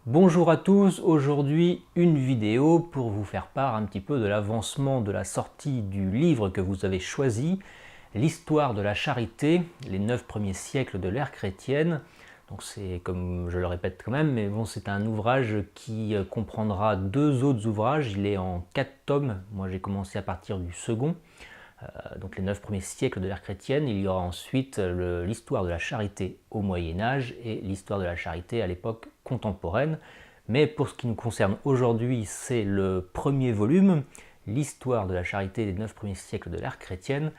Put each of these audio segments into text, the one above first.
Bonjour à tous, aujourd'hui une vidéo pour vous faire part un petit peu de l'avancement de la sortie du livre que vous avez choisi, l'histoire de la charité, les 9 premiers siècles de l'ère chrétienne. Donc c'est, comme je le répète quand même, mais bon, c'est un ouvrage qui comprendra 2 autres ouvrages, il est en 4 tomes, moi j'ai commencé à partir du second. Donc les 9 premiers siècles de l'ère chrétienne, il y aura ensuite l'histoire de la charité au Moyen-Âge et l'histoire de la charité à l'époque contemporaine. Mais pour ce qui nous concerne aujourd'hui, c'est le premier volume, l'histoire de la charité des 9 premiers siècles de l'ère chrétienne.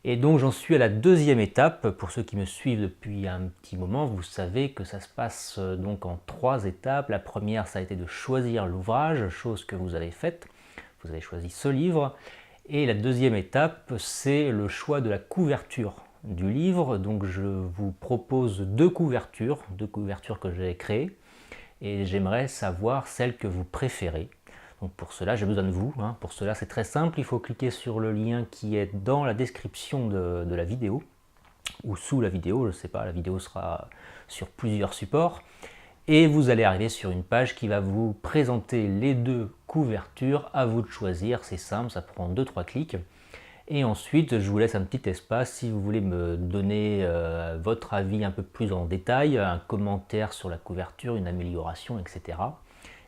Et donc j'en suis à la 2e étape. Pour ceux qui me suivent depuis un petit moment, vous savez que ça se passe donc en 3 étapes. La première, ça a été de choisir l'ouvrage, chose que vous avez faite. Vous avez choisi ce livre. Et la 2e étape, c'est le choix de la couverture du livre. Donc je vous propose 2 couvertures que j'ai créées. Et j'aimerais savoir celle que vous préférez. Donc pour cela, j'ai besoin de vous. Pour cela, c'est très simple. Il faut cliquer sur le lien qui est dans la description de la vidéo. Ou sous la vidéo, je ne sais pas, la vidéo sera sur plusieurs supports. Et vous allez arriver sur une page qui va vous présenter les 2 couvertures, à vous de choisir, c'est simple, ça prend 2-3 clics. Et ensuite, je vous laisse un petit espace si vous voulez me donner votre avis un peu plus en détail, un commentaire sur la couverture, une amélioration, etc.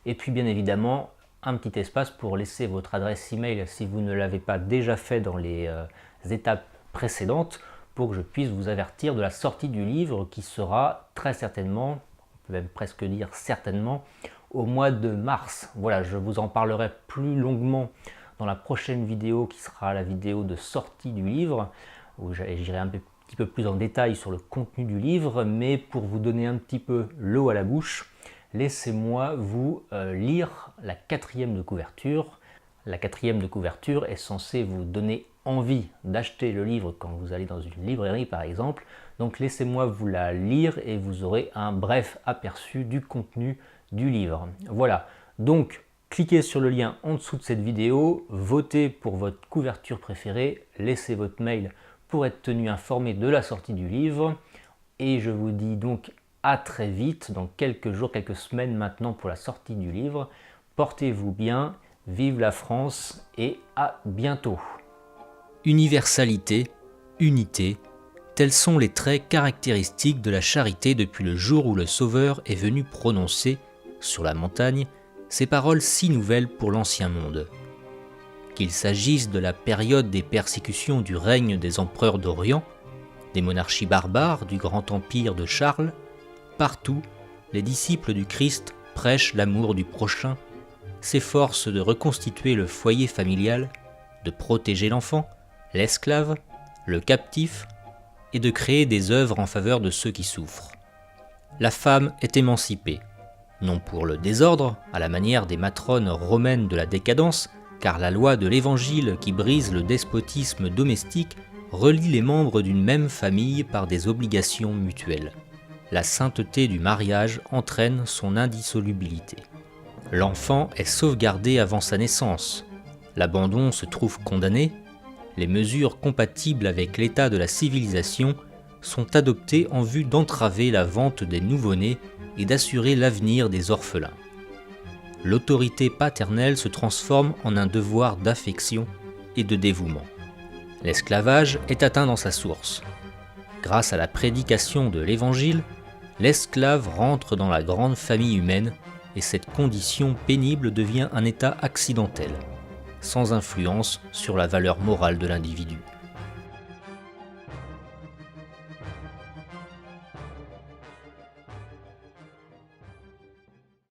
Et puis bien évidemment, un petit espace pour laisser votre adresse email si vous ne l'avez pas déjà fait dans les étapes précédentes, pour que je puisse vous avertir de la sortie du livre qui sera très certainement, on peut même presque dire certainement, au mois de mars. Voilà, je vous en parlerai plus longuement dans la prochaine vidéo qui sera la vidéo de sortie du livre, où j'irai un petit peu plus en détail sur le contenu du livre, mais pour vous donner un petit peu l'eau à la bouche, laissez-moi vous lire la 4e de couverture. La 4e de couverture est censée vous donner envie d'acheter le livre quand vous allez dans une librairie par exemple. Donc laissez-moi vous la lire et vous aurez un bref aperçu du contenu du livre. Voilà, donc cliquez sur le lien en dessous de cette vidéo, votez pour votre couverture préférée, laissez votre mail pour être tenu informé de la sortie du livre. Et je vous dis donc à très vite, dans quelques jours, quelques semaines maintenant pour la sortie du livre. Portez-vous bien, vive la France et à bientôt. Universalité, unité, tels sont les traits caractéristiques de la charité depuis le jour où le Sauveur est venu prononcer, sur la montagne, ces paroles si nouvelles pour l'ancien monde. Qu'il s'agisse de la période des persécutions du règne des empereurs d'Orient, des monarchies barbares du grand empire de Charles, partout, les disciples du Christ prêchent l'amour du prochain, s'efforcent de reconstituer le foyer familial, de protéger l'enfant, l'esclave, le captif, et de créer des œuvres en faveur de ceux qui souffrent. La femme est émancipée, non pour le désordre, à la manière des matrones romaines de la décadence, car la loi de l'Évangile qui brise le despotisme domestique relie les membres d'une même famille par des obligations mutuelles. La sainteté du mariage entraîne son indissolubilité. L'enfant est sauvegardé avant sa naissance. L'abandon se trouve condamné. Les mesures compatibles avec l'état de la civilisation sont adoptées en vue d'entraver la vente des nouveau-nés et d'assurer l'avenir des orphelins. L'autorité paternelle se transforme en un devoir d'affection et de dévouement. L'esclavage est atteint dans sa source. Grâce à la prédication de l'Évangile, l'esclave rentre dans la grande famille humaine et cette condition pénible devient un état accidentel, sans influence sur la valeur morale de l'individu.